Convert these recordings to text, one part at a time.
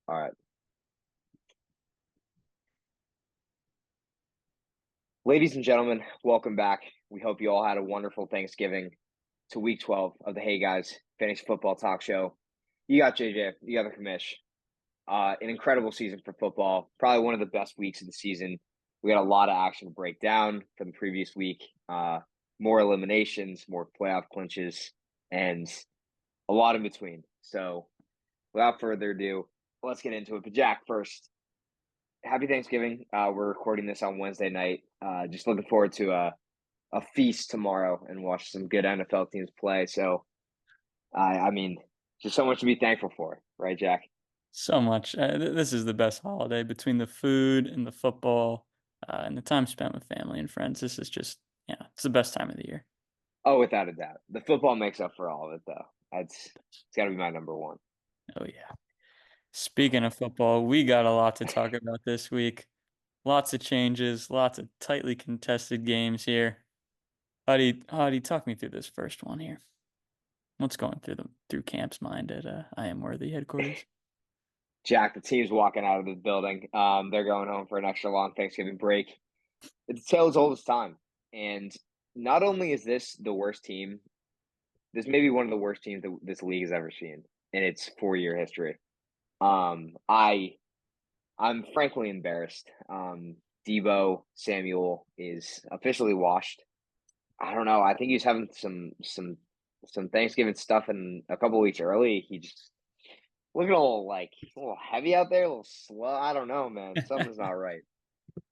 All right. Ladies and gentlemen, welcome back. We hope you all had a wonderful Thanksgiving to week 12 of the Hey Guys Fantasy Football Talk Show. You got JJ, you got the commish. An incredible season for football. Probably one of the best weeks of the season. We got a lot of action to break down from the previous week. More eliminations, more playoff clinches, and a lot in between. So without further ado, let's get into it. But Jack, first, happy Thanksgiving. We're recording this on Wednesday night. Just looking forward to a feast tomorrow and watch some good NFL teams play. So, I mean, just so much to be thankful for, right, Jack? So much. This is the best holiday between the food and the football and the time spent with family and friends. This is just, yeah, it's the best time of the year. Oh, without a doubt. The football makes up for all of it, though. It's got to be my number one. Oh, yeah. Speaking of football, we got a lot to talk about this week. Lots of changes, lots of tightly contested games here. How do you talk me through this first one here? What's going through Camp's mind at I Am Worthy headquarters? Jack, the team's walking out of the building. They're going home for an extra long Thanksgiving break. It's the tale as old as time. And not only is this the worst team, this may be one of the worst teams that this league has ever seen in its 4-year history. Um, I I'm frankly embarrassed. Debo Samuel is officially washed. I don't know. I think he's having some Thanksgiving stuff in a couple weeks early. He just looking a little heavy out there, a little slow. I don't know, man. Something's not right.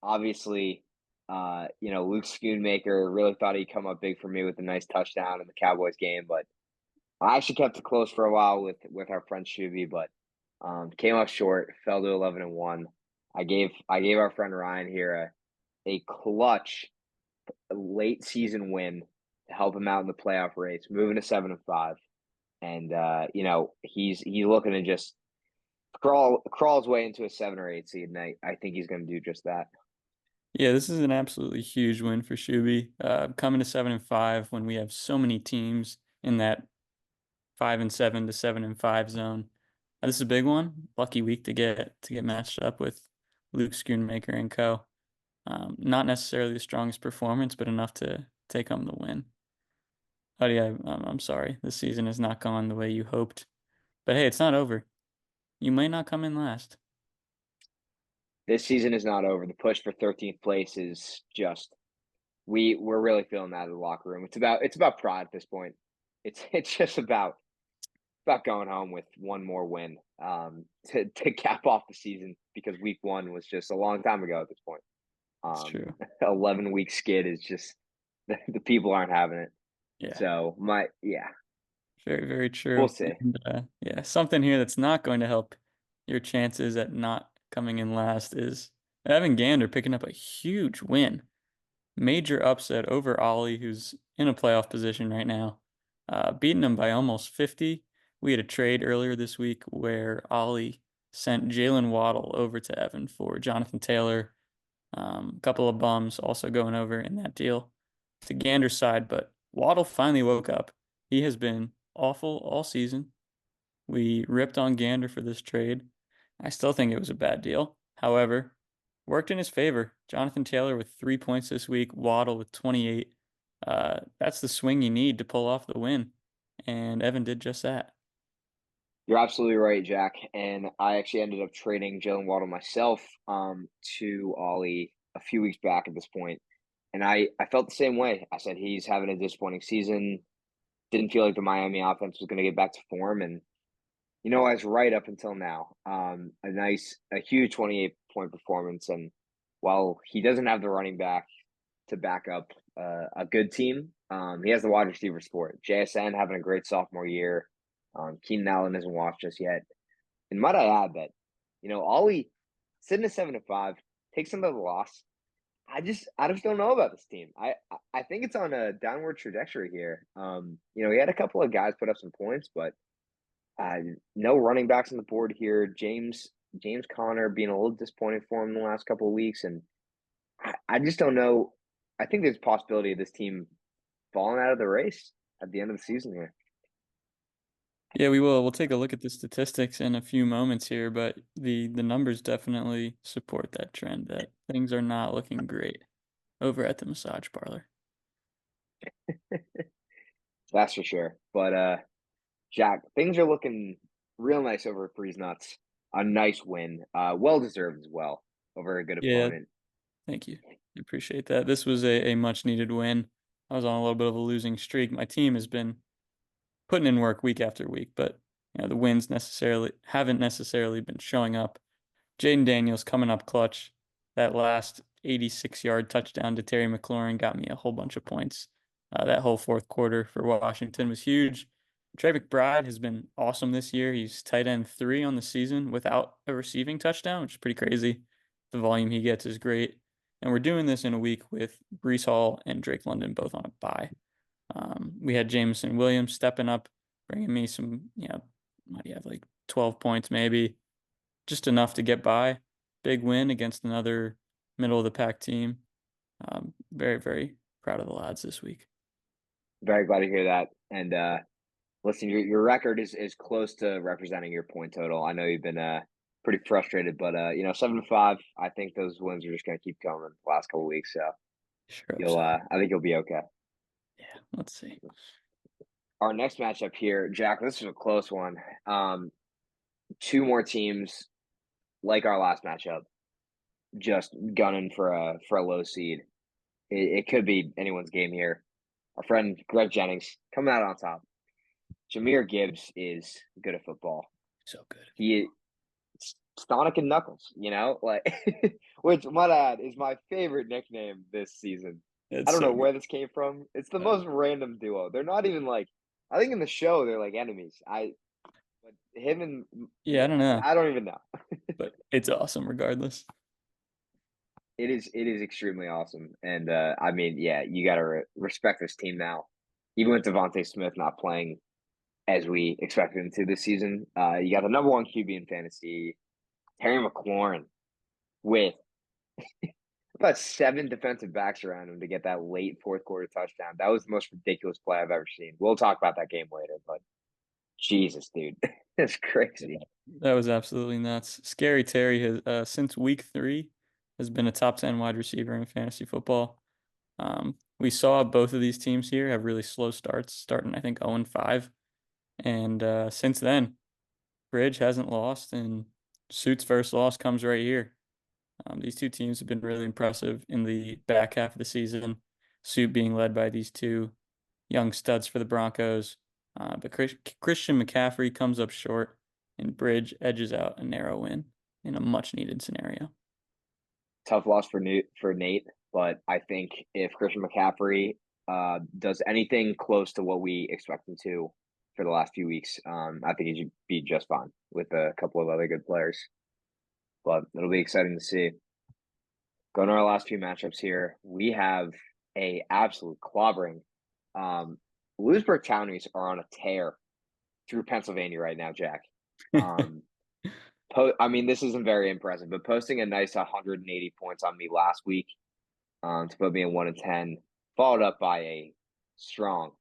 Obviously, Luke Schoonmaker really thought he'd come up big for me with a nice touchdown in the Cowboys game, but I actually kept it close for a while with our friend Shuby, but came up short, fell to 11-1. I gave our friend Ryan here a clutch late season win to help him out in the playoff race, moving to 7-5. And he's looking to just crawl his way into a 7 or 8 seed, and I think he's going to do just that. Yeah, this is an absolutely huge win for Shuby. Coming to 7-5 when we have so many teams in that 5-7 to 7-5 zone. This is a big one. Lucky week to get matched up with Luke Schoonmaker and co. Not necessarily the strongest performance, but enough to take home the win. Oh yeah, I'm sorry. This season has not gone the way you hoped. But hey, it's not over. You might not come in last. This season is not over. The push for 13th place is just we're really feeling that in the locker room. It's about pride at this point. It's just about going home with one more win to cap off the season because week one was just a long time ago at this point. It's true. 11-week skid is just the people aren't having it. Yeah, So yeah, very, very we'll true. see. And yeah, something here that's not going to help your chances at not coming in last is Evan Gander picking up a huge win. Major upset over Ollie, who's in a playoff position right now, beating him by almost 50. We had a trade earlier this week where Ollie sent Jalen Waddle over to Evan for Jonathan Taylor. A couple of bums also going over in that deal to Gander's side, but Waddle finally woke up. He has been awful all season. We ripped on Gander for this trade. I still think it was a bad deal. However, worked in his favor. Jonathan Taylor with 3 points this week, Waddle with 28. That's the swing you need to pull off the win. And Evan did just that. You're absolutely right, Jack. And I actually ended up trading Jalen Waddle myself to Ollie a few weeks back at this point. And I felt the same way. I said he's having a disappointing season. Didn't feel like the Miami offense was going to get back to form. And, I was right up until now. A huge 28-point performance. And while he doesn't have the running back to back up a good team, he has the wide receiver support. JSN having a great sophomore year. Keenan Allen isn't washed just yet. And might I add that, Ollie sitting at 7-5 takes another loss. I just don't know about this team. I think it's on a downward trajectory here. He had a couple of guys put up some points, but uh, no running backs on the board here. James Conner being a little disappointing for him in the last couple of weeks, and I just don't know. I think there's a possibility of this team falling out of the race at the end of the season here. Yeah, we will. We'll take a look at the statistics in a few moments here, but the numbers definitely support that trend that things are not looking great over at the massage parlor. That's for sure. But Jack, things are looking real nice over at Freeze Nuts. A nice win, well deserved as well over a good Yeah, opponent. thank you. I appreciate that. This was a much needed win. I was on a little bit of a losing streak. My team has been putting in work week after week, but the wins necessarily haven't necessarily been showing up. Jaden Daniels coming up clutch. That last 86-yard touchdown to Terry McLaurin got me a whole bunch of points. That whole fourth quarter for Washington was huge. Trey McBride has been awesome this year. He's tight end 3 on the season without a receiving touchdown, which is pretty crazy. The volume he gets is great. And we're doing this in a week with Brees Hall and Drake London both on a bye. We had Jameson Williams stepping up, bringing me some, what do you have, like 12 points maybe, just enough to get by. Big win against another middle of the pack team. Very, very proud of the lads this week. Very glad to hear that. And listen, your record is close to representing your point total. I know you've been pretty frustrated, but 7-5. I think those wins are just going to keep coming the last couple of weeks. So Sure hope you'll, so. I think you'll be okay. Yeah, let's see. Our next matchup here, Jack. This is a close one. Two more teams like our last matchup, just gunning for a low seed. It could be anyone's game here. Our friend Greg Jennings coming out on top. Jameer Gibbs is good at football. So good. He Sonic and Knuckles, like which might add is my favorite nickname this season. I It's don't know so good. where this came from. It's the Uh, most random duo. They're not even like I think in the show they're like enemies. But him and yeah, I don't know, I don't even know. but it's awesome regardless. It is extremely awesome. And I mean, yeah, you got to respect this team now. Even with Devontae Smith not playing as we expected him to this season, you got the number one QB in fantasy, Terry McLaurin, with about 7 defensive backs around him to get that late fourth quarter touchdown. That was the most ridiculous play I've ever seen. We'll talk about that game later, but Jesus, dude, it's crazy. That was absolutely nuts. Scary Terry has since week 3 has been a top 10 wide receiver in fantasy football. We saw both of these teams here have really slow starts, starting I think 0-5, and since then Bridge hasn't lost, and Suit's first loss comes right here. These two teams have been really impressive in the back half of the season. Suit being led by these two young studs for the Broncos. But Christian McCaffrey comes up short, and Bridge edges out a narrow win in a much needed scenario. Tough loss for Nate, but I think if Christian McCaffrey does anything close to what we expect him to for the last few weeks, I think he should be just fine with a couple of other good players. But it'll be exciting to see. Going to our last few matchups here, we have a absolute clobbering. Um, Lewisburg Townies are on a tear through Pennsylvania right now, Jack. Um, I mean, this isn't very impressive, but posting a nice 180 points on me last week to put me in 1-10, followed up by a strong,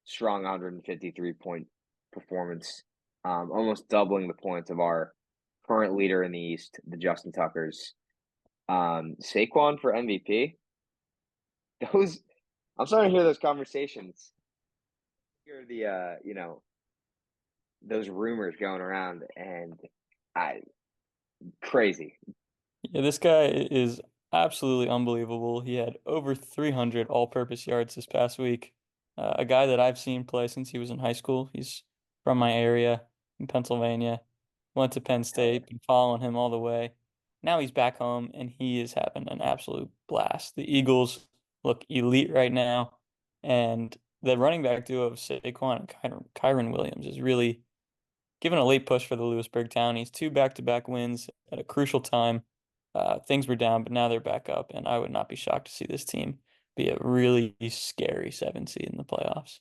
strong 153-point performance, almost doubling the points of our current leader in the East, the Justin Tuckers. Saquon for MVP. Those I'm starting to hear those conversations. Hear the those rumors going around, and I crazy. Yeah, this guy is absolutely unbelievable. He had over 300 all-purpose yards this past week. A guy that I've seen play since he was in high school. He's from my area in Pennsylvania. Went to Penn Hell yeah. State, been following him all the way. Now he's back home and he is having an absolute blast. The Eagles look elite right now, and the running back duo of Saquon and Kyron Williams is really given a late push for the Lewisburg Townies. Two back-to-back wins at a crucial time. Things were down, but now they're back up, and I would not be shocked to see this team be a really scary 7 seed in the playoffs.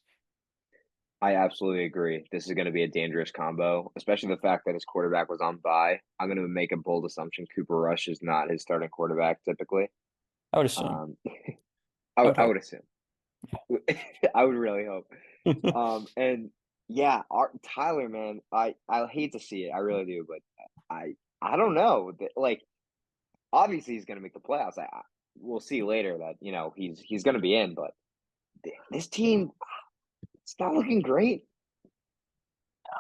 I absolutely agree. This is going to be a dangerous combo, especially the fact that his quarterback was on bye. I'm going to make a bold assumption Cooper Rush is not his starting quarterback typically. I would assume. Um, I would I hope. would assume. I would really hope. And Yeah, Tyler, man, I hate to see it, I really do, but I don't know. Like, obviously, he's going to make the playoffs. We'll see later that he's going to be in, but this team, it's not looking great.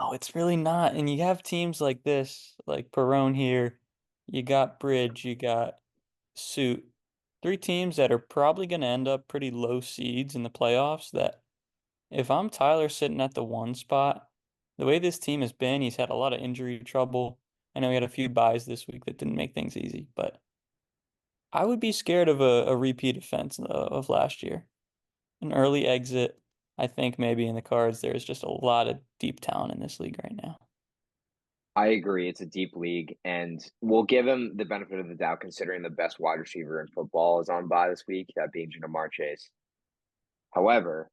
No, it's really not. And you have teams like this, like Perone here. You got Bridge, you got Suit. Three teams that are probably going to end up pretty low seeds in the playoffs that if I'm Tyler sitting at the one spot, the way this team has been, he's had a lot of injury trouble. I know he had a few buys this week that didn't make things easy, but I would be scared of a repeat offense of last year. An early exit, I think maybe in the cards. There's just a lot of deep talent in this league right now. I agree. It's a deep league, and we'll give him the benefit of the doubt considering the best wide receiver in football is on bye this week, that being Jamar Chase. However,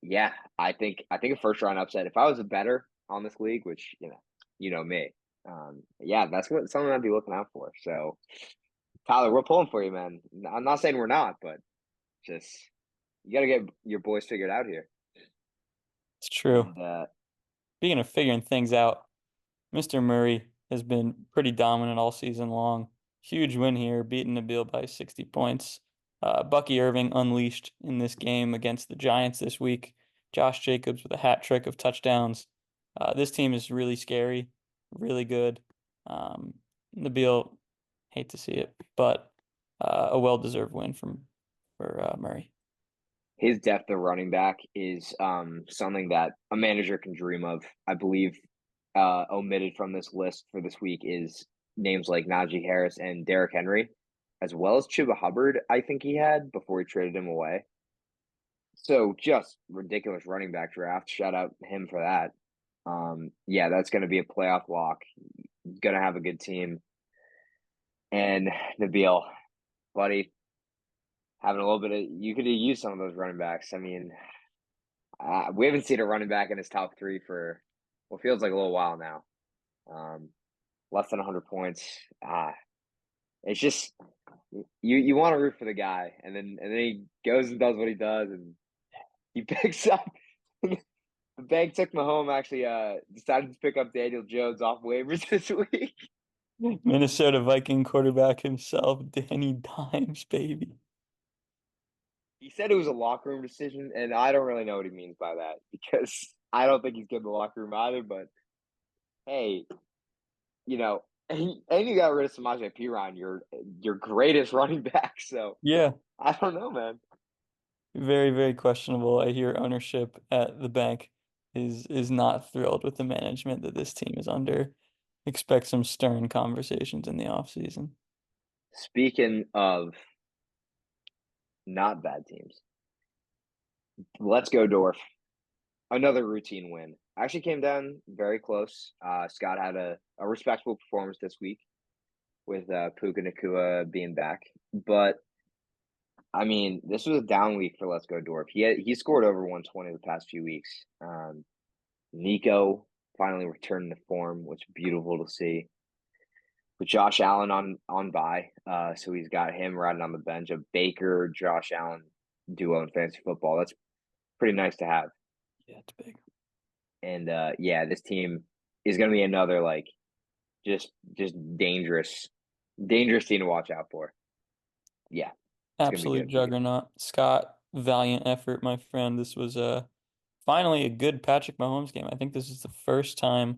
yeah, I think a first round upset. If I was a better on this league, which me, yeah, that's something I'd be looking out for. So, Tyler, we're pulling for you, man. I'm not saying we're not, but just you got to get your boys figured out here. It's true. And Speaking of figuring things out, Mr. Murray has been pretty dominant all season long. Huge win here, beating Nabil by 60 points. Bucky Irving unleashed in this game against the Giants this week. Josh Jacobs with a hat trick of touchdowns. This team is really scary, really good. Nabil, hate to see it, but a well-deserved win for Murray. his depth of running back is something that a manager can dream of. I believe omitted from this list for this week is names like Najee Harris and Derrick Henry, as well as Chuba Hubbard. I think he had before he traded him away. So just ridiculous running back draft. Shout out him for that. Yeah, that's going to be a playoff lock. Going to have a good team. And Nabil, buddy, having a little bit of you could use some of those running backs. I mean, we haven't seen a running back in his top three for what feels like a little while now. Um, Less than 100 points. It's just you want to root for the guy, and then he goes and does what he does, and he picks up. The bank took Mahomes actually decided to pick up Daniel Jones off waivers this week. Minnesota Viking quarterback himself, Danny Dimes, baby. He said it was a locker room decision, and I don't really know what he means by that because I don't think he's good in the locker room either. But hey, and you got rid of Samaje Perine, your greatest running back. So Yeah, I don't know, man. very, very questionable. I hear ownership at the bank is not thrilled with the management that this team is under. Expect some stern conversations in the offseason. Speaking of not bad teams, let's go Dorf. Another routine win. Actually came down very close. Scott had a respectable performance this week with Puka Nakua being back. But I mean, this was a down week for Let's Go Dorf. He scored over 120 the past few weeks. Nico finally returned to form, which is beautiful to see. With Josh Allen on bye, so he's got him riding on the bench. A Baker Josh Allen duo in fantasy football. That's pretty nice to have. Yeah, it's big. And yeah, this team is going to be another like just dangerous team to watch out for. Yeah, it's going to be Absolute good. Be good. juggernaut. Scott, valiant effort, my friend. This was finally a good Patrick Mahomes game. I think this is the first time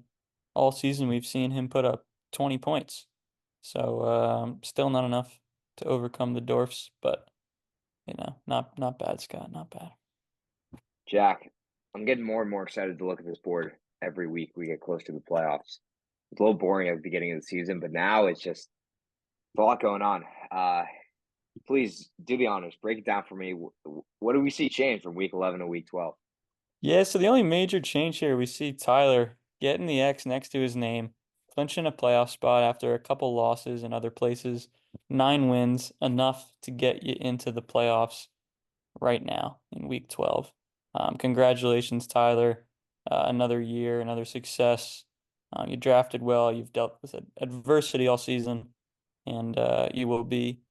all season we've seen him put up 20 points. So still not enough to overcome the Dwarfs, but not bad, Scott, not bad. Jack, I'm getting more and more excited to look at this board every week we get close to the playoffs. It's a little boring at the beginning of the season, but now it's a lot going on. Please do the honors. Break it down for me. What do we see change from week 11 to week 12? Yeah, so the only major change here we see Tyler getting the X next to his name, clinching a playoff spot after a couple losses in other places, 9 wins, enough to get you into the playoffs right now in week 12. Congratulations, Tyler. Another year, another success. You drafted well. You've dealt with adversity all season, and you will be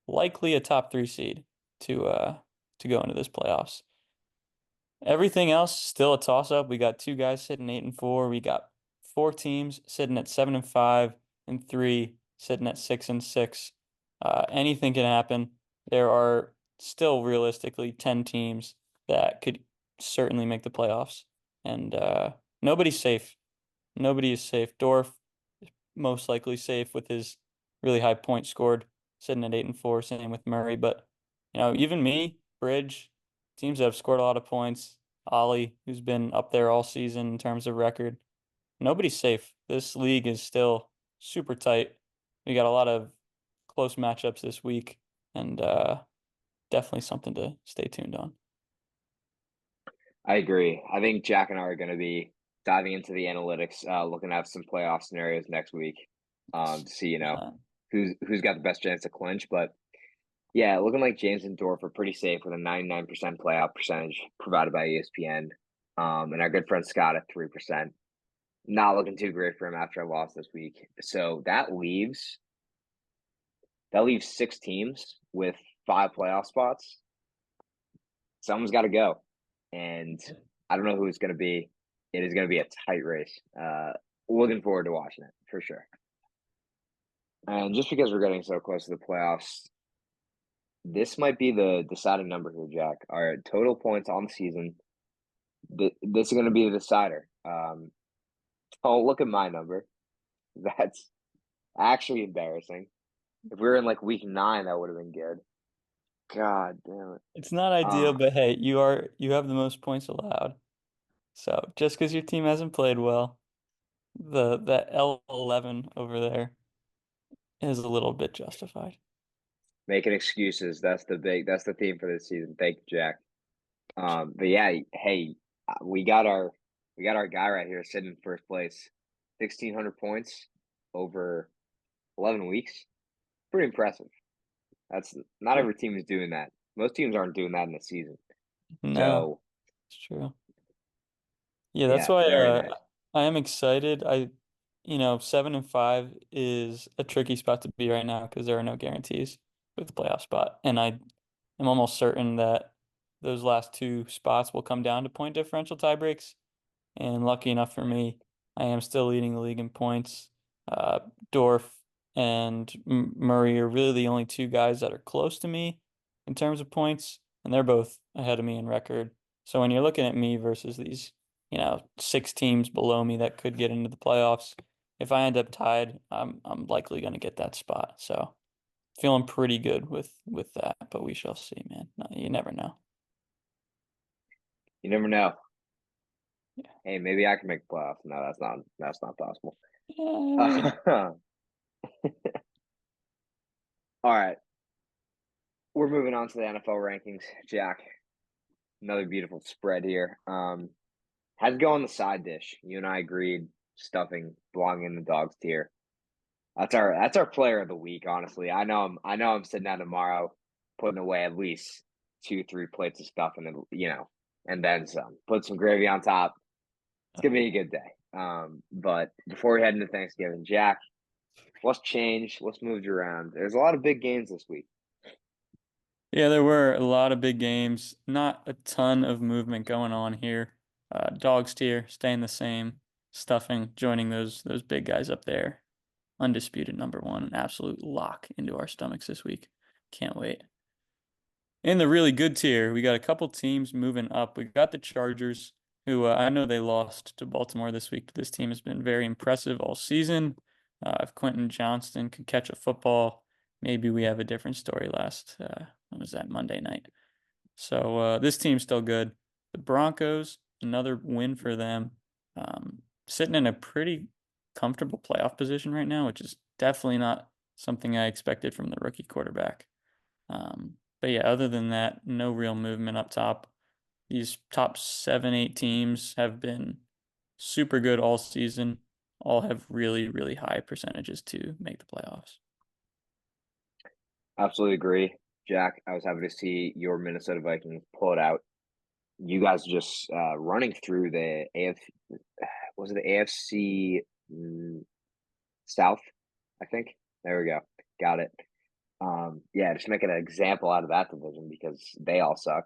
likely a top 3 seed to go into this playoffs. Everything else still a toss up. We got two guys sitting 8-4. We got four teams sitting at 7-5 and three sitting at 6-6. Anything can happen. There are still realistically 10 teams that could certainly make the playoffs, and nobody's safe. Nobody is safe. Dorf is most likely safe with his really high points scored, sitting at 8-4. Same with Murray, but even me, Bridge, teams that have scored a lot of points. Ollie, who's been up there all season in terms of record. Nobody's safe. This league is still super tight. We got a lot of close matchups this week, and definitely something to stay tuned on. I agree. I think Jack and I are going to be diving into the analytics, looking at some playoff scenarios next week, to see who's got the best chance to clinch. But yeah, looking like James and Dorf are pretty safe with a 99% playoff percentage provided by ESPN, and our good friend Scott at 3%. Not looking too great for him after a loss this week. So that leaves 6 teams with 5 playoff spots. Someone's got to go, and I don't know who it's going to be. It is going to be a tight race. Looking forward to watching it for sure. And just because we're getting so close to the playoffs, this might be the deciding number here, Jack. Our total points on the season. This is going to be the decider. Oh, look at my number. That's actually embarrassing. If we were in like week 9, that would have been good. God damn it. It's not ideal, Uh, but hey, you have the most points allowed. So just because your team hasn't played well, the L11 over there is a little bit justified. Making excuses. That's the theme for this season. Thank you, Jack. But yeah, hey, we got our we got our guy right here sitting in first place. 1,600 points over 11 weeks. Pretty impressive. That's not Yeah. every team is doing that. Most teams aren't doing that in a season. No, So it's true. Yeah, that's yeah, why very nice. I am excited. 7-5 is a tricky spot to be right now because there are no guarantees with the playoff spot. And I am almost certain that those last two spots will come down to point differential tiebreaks. And lucky enough for me, I am still leading the league in points. Dorf and Murray are really the only two guys that are close to me in terms of points, and they're both ahead of me in record. So when you're looking at me versus these, 6 teams below me that could get into the playoffs, if I end up tied, I'm likely going to get that spot. So feeling pretty good with that, but we shall see, man. No, you never know. You never know. Yeah, Hey, maybe I can make the playoffs. No, that's not possible. yeah, maybe. All right, we're moving on to the NFL rankings, Jack. Another beautiful spread here. Had to go on the side dish. You and I agreed stuffing belonging in the dogs tier. That's our player of the week, honestly. I know I'm sitting down tomorrow putting away at least 2, 3 plates of stuffing and then some. Put some gravy on top. It's gonna be a good day. But before we head into Thanksgiving, Jack, what's changed? What's moved you around? There's a lot of big games this week. Yeah, there were a lot of big games. Not a ton of movement going on here. Dogs tier staying the same. Stuffing joining those big guys up there. Undisputed number one, an absolute lock into our stomachs this week. Can't wait. In the really good tier, we got a couple teams moving up. We got the Chargers, who I know they lost to Baltimore this week, but this team has been very impressive all season. If Quentin Johnston could catch a football, maybe we have a different story when was that, Monday night? So this team's still good. The Broncos, another win for them. Sitting in a pretty comfortable playoff position right now, which is definitely not something I expected from the rookie quarterback. But yeah, other than that, no real movement up top. These top 7, 8 teams have been super good all season. All have really, really high percentages to make the playoffs. Absolutely agree, Jack. I was happy to see your Minnesota Vikings pull it out. You guys just running through the AF was it the AFC South? I think. There we go. Got it. Yeah, just making an example out of that division because they all suck.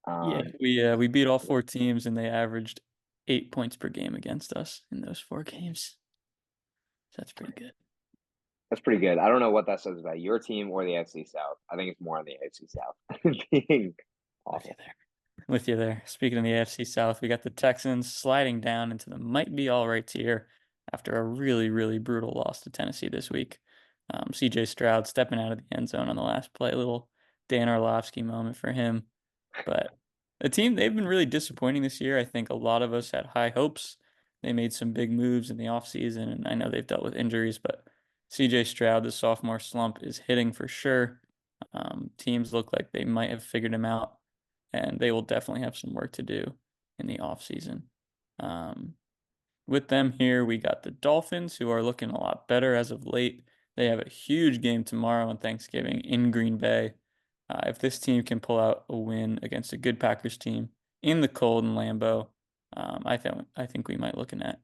Yeah, Um, we beat all four teams, and they averaged 8 points per game against us in those four games. So that's pretty good. that's pretty good. I don't know what that says about your team or the AFC South. I think it's more on the AFC South being With you awful. there. With you there. Speaking of the AFC South, we got the Texans sliding down into the might be all right tier after a really, really brutal loss to Tennessee this week. CJ Stroud stepping out of the end zone on the last play, a little Dan Orlovsky moment for him. But the team, they've been really disappointing this year. I think a lot of us had high hopes. They made some big moves in the offseason, and I know they've dealt with injuries, but CJ Stroud, the sophomore slump, is hitting for sure. Teams look like they might have figured him out, and they will definitely have some work to do in the offseason. Um, with them here, we got the Dolphins, who are looking a lot better as of late. They have a huge game tomorrow on Thanksgiving in Green Bay. If this team can pull out a win against a good Packers team in the cold in Lambeau, I think we might looking at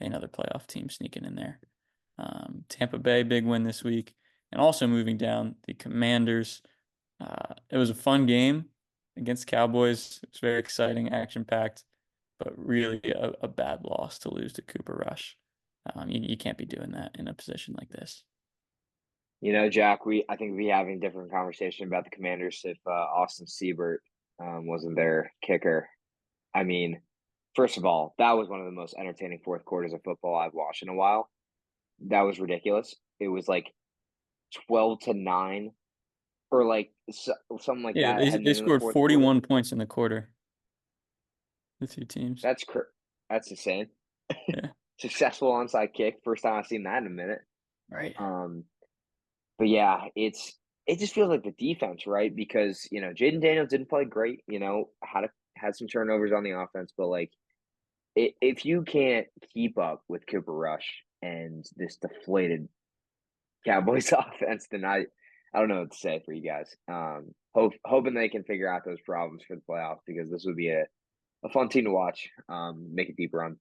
another playoff team sneaking in there. Tampa Bay, big win this week, and also moving down the Commanders. It was a fun game against Cowboys. It was very exciting, action packed, but really a bad loss to lose to Cooper Rush. You can't be doing that in a position like this. Jack, I think we having a different conversation about the Commanders if Austin Siebert wasn't their kicker. I mean, first of all, that was one of the most entertaining fourth quarters of football I've watched in a while. That was ridiculous. It was like 12-9 or like something like Yeah, that they heading they into the scored fourth quarter. 41 points in the quarter, the two teams. That's that's insane. Yeah. Successful onside kick. First time I've seen that in a minute. Right. Um, but yeah, it just feels like the defense, right? Because Jaden Daniels didn't play great. Had some turnovers on the offense, but like if you can't keep up with Cooper Rush and this deflated Cowboys offense, then I don't know what to say for you guys. Hoping they can figure out those problems for the playoffs because this would be a fun team to watch. Make a deep run.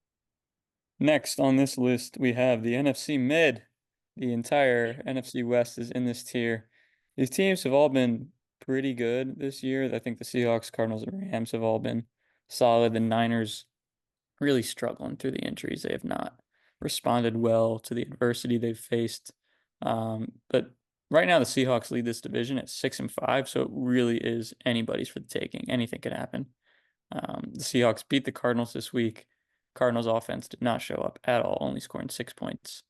Next on this list, we have the NFC Mid. The entire NFC West is in this tier. These teams have all been pretty good this year. I think the Seahawks, Cardinals, and Rams have all been solid. The Niners really struggling through the injuries. They have not responded well to the adversity they've faced. But right now, the Seahawks lead this division at 6-5, so it really is anybody's for the taking. Anything could happen. The Seahawks beat the Cardinals this week. Cardinals offense did not show up at all, only scoring 6 points.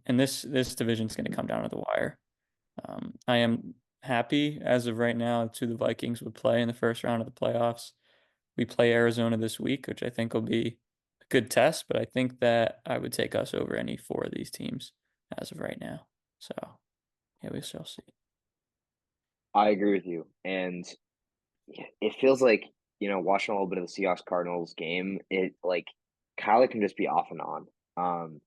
And this division is going to come down to the wire. I am happy as of right now to the Vikings would play in the first round of the playoffs. We play Arizona this week, which I think will be a good test, but I think that I would take us over any four of these teams as of right now. So, yeah, we shall see. I agree with you, and it feels like watching a little bit of the Seahawks Cardinals game. It like Kyler can just be off and on.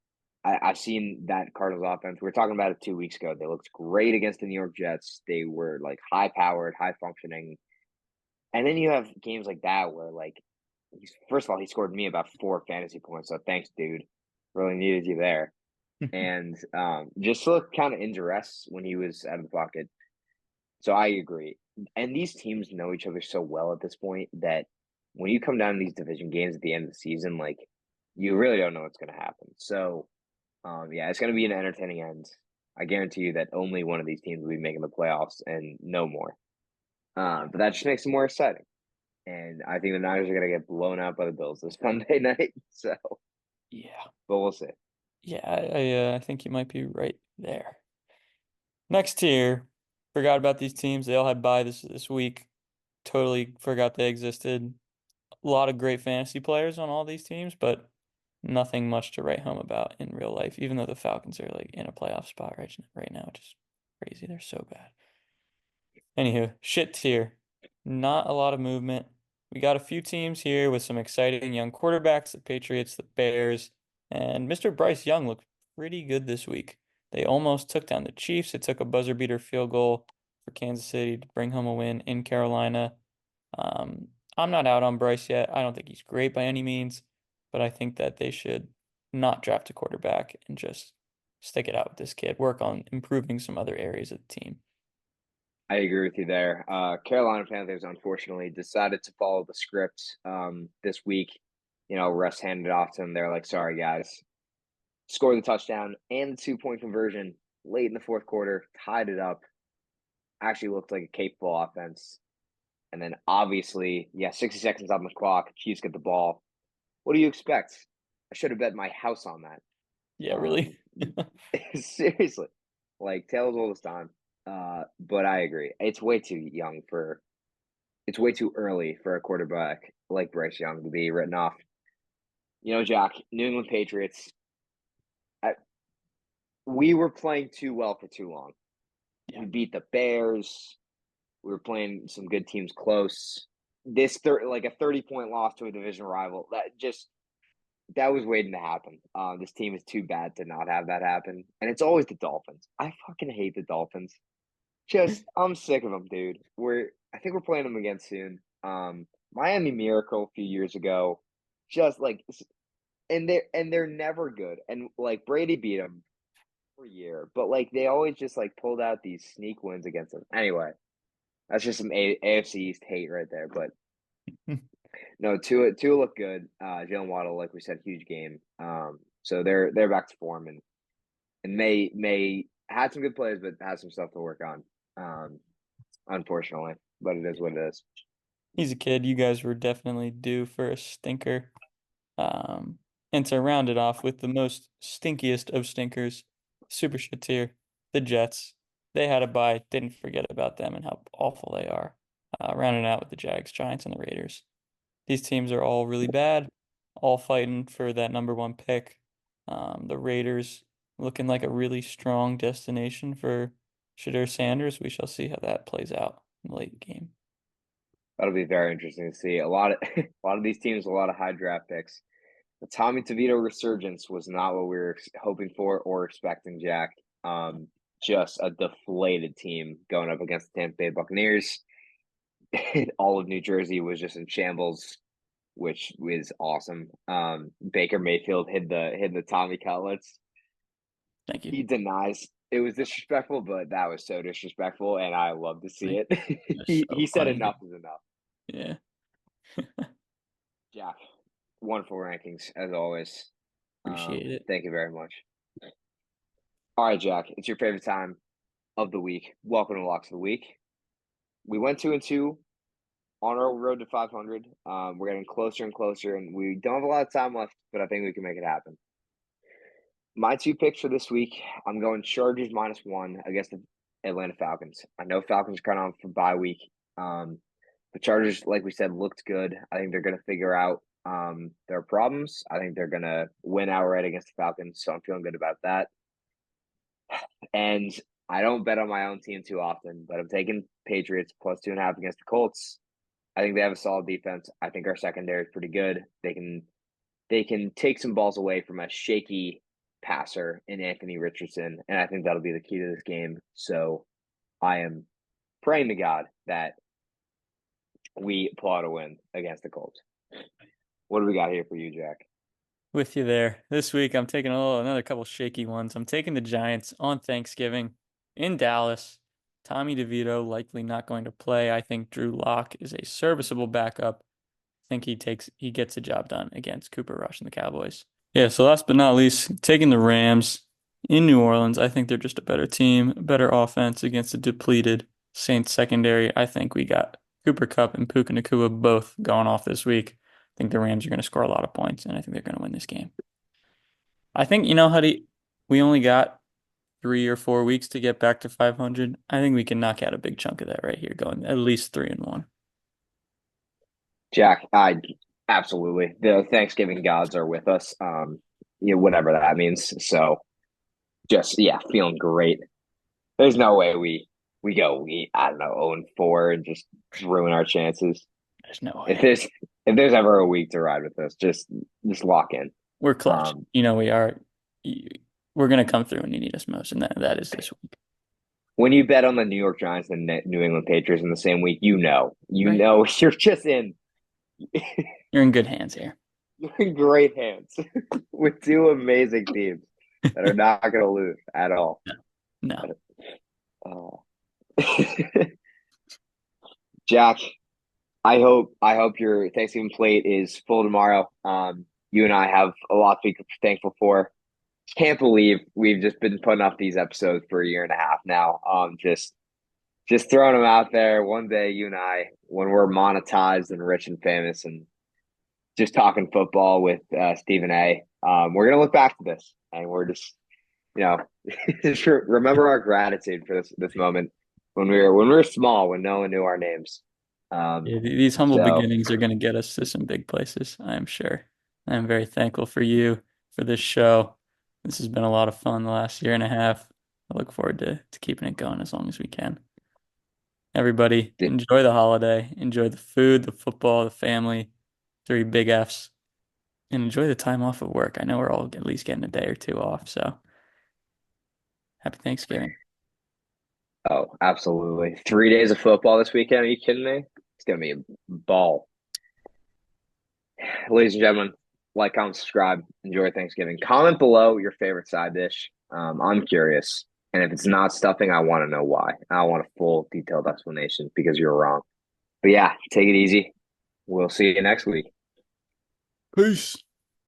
I've seen that Cardinals offense. We were talking about it 2 weeks ago. They looked great against the New York Jets. They were like high powered, high functioning. And then you have games like that where like first of all, he scored me about 4 fantasy points. So thanks, dude. Really needed you there. And just looked kind of in duress when he was out of the pocket. So I agree. And these teams know each other so well at this point that when you come down to these division games at the end of the season, like you really don't know what's going to happen. So yeah, it's going to be an entertaining end. I guarantee you that only one of these teams will be making the playoffs and no more. But that just makes it more exciting. And I think the Niners are going to get blown out by the Bills this Sunday night. So, Yeah. but we'll see. Yeah, I think you might be right there. Next tier, forgot about these teams. They all had bye this week. Totally forgot they existed. A lot of great fantasy players on all these teams, but nothing much to write home about in real life, even though the Falcons are like in a playoff spot right now, which is crazy. They're so bad. Anywho, shit tier. Not a lot of movement. We got a few teams here with some exciting young quarterbacks, the Patriots, the Bears, and Mr. Bryce Young looked pretty good this week. They almost took down the Chiefs. It took a buzzer beater field goal for Kansas City to bring home a win in Carolina. I'm not out on Bryce yet. I don't think he's great by any means, but I think that they should not draft a quarterback and just stick it out with this kid, work on improving some other areas of the team. I agree with you there. Carolina Panthers unfortunately decided to follow the script this week. Russ handed it off to them. They're like, "Sorry, guys." Scored the touchdown and the 2-point conversion late in the fourth quarter, tied it up. Actually looked like a capable offense. And then obviously, yeah, 60 seconds on the clock. Chiefs get the ball. What do you expect? I should have bet my house on that. Yeah, Um, really. seriously, like tales old as time. But I agree. It's way too early for a quarterback like Bryce Young to be written off. Jack, New England Patriots. I, we were playing too well for too long. Yeah. We beat the Bears. We were playing some good teams close. Like a 30-point loss to a division rival. That was waiting to happen. This team is too bad to not have that happen, and it's always the Dolphins. I fucking hate the Dolphins. I'm sick of them, dude. I think we're playing them again soon. Miami Miracle a few years ago, just like, and they're never good. And like Brady beat them for a year, but like they always just like pulled out these sneak wins against them. Anyway, that's just some AFC East hate right there. But no, Tua looked good. Jalen Waddle, like we said, huge game. So they're back to form and may had some good plays, but has some stuff to work on. Unfortunately, but it is what it is. He's a kid. You guys were definitely due for a stinker. Um, and to round it off with the most stinkiest of stinkers, super shit tier, the Jets. They had a bye. Didn't forget about them and how awful they are. Rounding out with the Jags, Giants, and the Raiders. These teams are all really bad, all fighting for that number one pick. The Raiders looking like a really strong destination for Shadur Sanders. We shall see how that plays out in the late game. That'll be very interesting to see. A lot of a lot of these teams, a lot of high draft picks. The Tommy DeVito resurgence was not what we were hoping for or expecting, Jack. Just a deflated team going up against the Tampa Bay Buccaneers. All of New Jersey was just in shambles, which was awesome. Baker Mayfield hid the Tommy cutlets. Thank you. He denies it was disrespectful, but that was so disrespectful, and I love to see Like, it. that's he so said funny. enough is enough. Yeah, Jack, wonderful rankings as always. appreciate it. Thank you very much. All right, Jack, it's your favorite time of the week. Welcome to Locks of the Week. We went 2-2 on our road to 500. We're getting closer and closer, and we don't have a lot of time left, but I think we can make it happen. My two picks for this week, I'm going Chargers -1 against the Atlanta Falcons. I know Falcons are kind of on for bye week. The Chargers, like we said, looked good. I think they're going to figure out their problems. I think they're going to win outright against the Falcons, so I'm feeling good about that. And I don't bet on my own team too often, but I'm taking Patriots +2.5 against the Colts. I think they have a solid defense. I think our secondary is pretty good. They can take some balls away from a shaky passer in Anthony Richardson, and I think that'll be the key to this game. So I am praying to God that we pull out a win against the Colts. What do we got here for you, Jack? With you there. This week, I'm taking another couple shaky ones. I'm taking the Giants on Thanksgiving in Dallas. Tommy DeVito likely not going to play. I think Drew Lock is a serviceable backup. I think he gets the job done against Cooper Rush and the Cowboys. Yeah, so last but not least, taking the Rams in New Orleans. I think they're just a better team, a better offense against a depleted Saints secondary. I think we got Cooper Kupp and Puka Nacua both going off this week. I think the Rams are going to score a lot of points, and I think they're going to win this game. I think, Huddy, we only got 3 or 4 weeks to get back to 500. I think we can knock out a big chunk of that right here, going at least 3-1. Jack, I absolutely. The Thanksgiving gods are with us. Whatever that means. So just yeah, feeling great. There's no way we go I don't know 0-4 and just ruin our chances. There's no If way. there's ever a week to ride with us, just lock in. We're clutch. Um, We are. We're going to come through when you need us most, and that is this week. when you bet on the New York Giants and New England Patriots in the same week, Right. you're just in You're in good hands here. you're in great hands with two amazing teams that are not going to lose at all. No. No. Uh, Jack, I hope your Thanksgiving plate is full tomorrow. You and I have a lot to be thankful for. Can't believe we've just been putting up these episodes for a year and a half now. Just throwing them out there. One day, you and I, when we're monetized and rich and famous, and just talking football with Stephen A. We're gonna look back to this, and we're just, you know, just remember our gratitude for this moment when we were small, when no one knew our names. Um, Yeah, these humble so beginnings are going to get us to some big places, I am sure. I am very thankful for you, for this show. This has been a lot of fun the last year and a half. I look forward to keeping it going as long as we can. Everybody, enjoy the holiday, enjoy the food, the football, the family, three big Fs, and enjoy the time off of work. I know we're all at least getting a day or two off, so happy Thanksgiving. oh, absolutely. 3 days of football this weekend. Are you kidding me? It's gonna be a ball. Ladies and gentlemen, like, comment, subscribe. Enjoy Thanksgiving. Comment below your favorite side dish. I'm curious. And if it's not stuffing, I want to know why. I want a full detailed explanation because you're wrong. But yeah, take it easy. We'll see you next week. Peace.